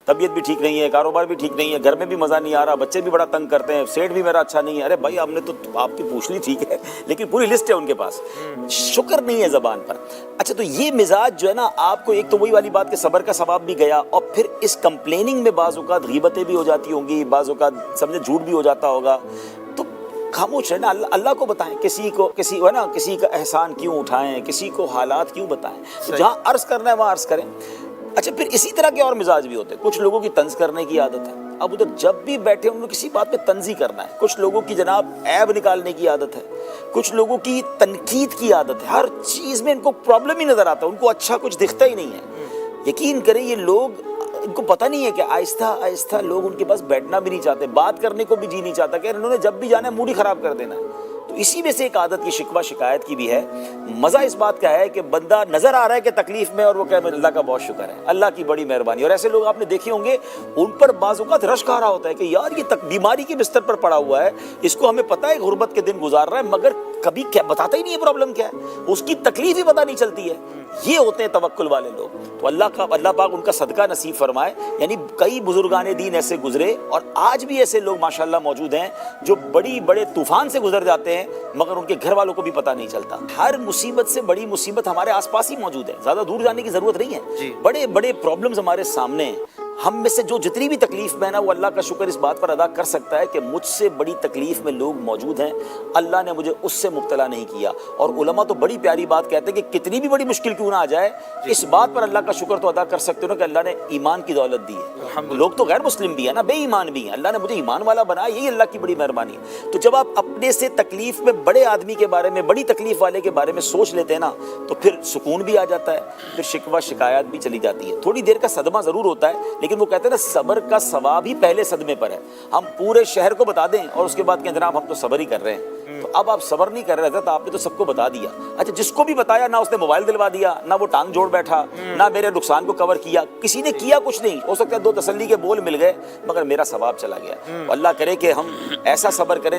طبیعت بھی ٹھیک نہیں ہے، کاروبار بھی ٹھیک نہیں ہے، گھر میں بھی مزہ نہیں آ رہا، بچے بھی بڑا تنگ کرتے ہیں، سیٹ بھی میرا اچھا نہیں ہے. ارے بھائی آپ نے تو آپ کی پوچھ لی ٹھیک ہے، لیکن پوری لسٹ ہے ان کے پاس، شکر نہیں ہے زبان پر. اچھا تو یہ مزاج جو ہے نا آپ کو، ایک تو وہی والی بات کہ صبر کا ثواب بھی گیا، اور پھر اس کمپلیننگ میں بعض اوقات غیبتیں بھی ہو جاتی ہوں گی، بعض اوقات سمجھے جھوٹ بھی ہو جاتا ہوگا. تو خاموش رہنا، اللہ کو بتائیں. کسی ہے نا کسی کا احسان کیوں اٹھائیں، کسی کو حالات کیوں بتائیں. تو جہاں عرض کرنا ہے وہاں عرض کریں. اچھا پھر اسی طرح کے اور مزاج بھی ہوتے ہیں. کچھ لوگوں کی طنز کرنے کی عادت ہے، اب ادھر جب بھی بیٹھے ان کو کسی بات پہ طنز ہی کرنا ہے. کچھ لوگوں کی جناب عیب نکالنے کی عادت ہے، کچھ لوگوں کی تنقید کی عادت ہے. ہر چیز میں ان کو پرابلم ہی نظر آتا ہے، ان کو اچھا کچھ دکھتا ہی نہیں ہے. یقین کریں یہ لوگ، ان کو پتہ نہیں ہے کہ آہستہ آہستہ لوگ ان کے پاس بیٹھنا بھی نہیں چاہتے، بات کرنے کو بھی جی نہیں چاہتا کہ انہوں نے جب بھی جانا ہے موڈ ہی خراب کر دینا ہے. تو اسی میں سے ایک عادت کی شکوہ شکایت کی بھی ہے. مزہ اس بات کا ہے کہ بندہ نظر آ رہا ہے کہ تکلیف میں، اور وہ کہے اللہ کا بہت شکر ہے، اللہ کی بڑی مہربانی. اور ایسے لوگ آپ نے دیکھے ہوں گے ان پر بعض اوقات رشک آ رہا ہوتا ہے کہ یار یہ بیماری کے بستر پر پڑا ہوا ہے، اس کو ہمیں پتہ ہے غربت کے دن گزار رہا ہے، مگر کبھی کیا بتاتا ہی نہیں ہے پرابلم کیا ہے، اس کی تکلیف ہی پتہ نہیں چلتی ہے. یہ ہوتے ہیں توکل والے لوگ. تو اللہ پاک ان کا صدقہ نصیب فرمائے. یعنی کئی بزرگان دین ایسے گزرے، اور آج بھی ایسے لوگ ماشاءاللہ موجود ہیں جو بڑے طوفان سے گزر جاتے ہیں مگر ان کے گھر والوں کو بھی پتہ نہیں چلتا. ہر مصیبت سے بڑی مصیبت ہمارے آس پاس ہی موجود ہے، زیادہ دور جانے کی ضرورت نہیں ہے. بڑے بڑے پرابلمز ہمارے سامنے ہیں. ہم میں سے جو جتنی بھی تکلیف میں ہے نا، وہ اللہ کا شکر اس بات پر ادا کر سکتا ہے کہ مجھ سے بڑی تکلیف میں لوگ موجود ہیں، اللہ نے مجھے اس سے مبتلا نہیں کیا. اور علماء تو بڑی پیاری بات کہتے ہیں کہ کتنی بھی بڑی مشکل کیوں نہ آ جائے، اس بات پر اللہ کا شکر تو ادا کر سکتے ہو نا کہ اللہ نے ایمان کی دولت دی ہے. لوگ تو غیر مسلم بھی ہیں نا، بے ایمان بھی ہیں، اللہ نے مجھے ایمان والا بنایا، یہی اللہ کی بڑی مہربانی ہے. تو جب آپ اپنے سے تکلیف میں بڑے آدمی کے بارے میں، بڑی تکلیف والے کے بارے میں سوچ لیتے ہیں نا، تو پھر سکون بھی آ جاتا ہے، پھر شکوہ شکایات بھی چلی جاتی ہے. تھوڑی دیر کا صدمہ ضرور ہوتا ہے، لیکن وہ کہتے ہیں نا صبر کا ثواب ہی پہلے صدمے پر ہے. ہم پورے شہر کو بتا دیں اور اس کے بعد کہ جناب ہم تو صبر ہی کر رہے ہیں، تو اب آپ صبر نہیں کر رہے تھے تو آپ نے تو سب کو بتا دیا. اچھا جس کو بھی بتایا نہ اس نے موبائل دلوا دیا، نہ وہ ٹانگ جوڑ بیٹھا، نہ میرے نقصان کو کور کیا، کسی نے کیا کچھ نہیں. ہو سکتا ہے 2 تسلی کے بول مل گئے مگر میرا ثواب چلا گیا. اللہ کرے کہ ہم ایسا صبر کریں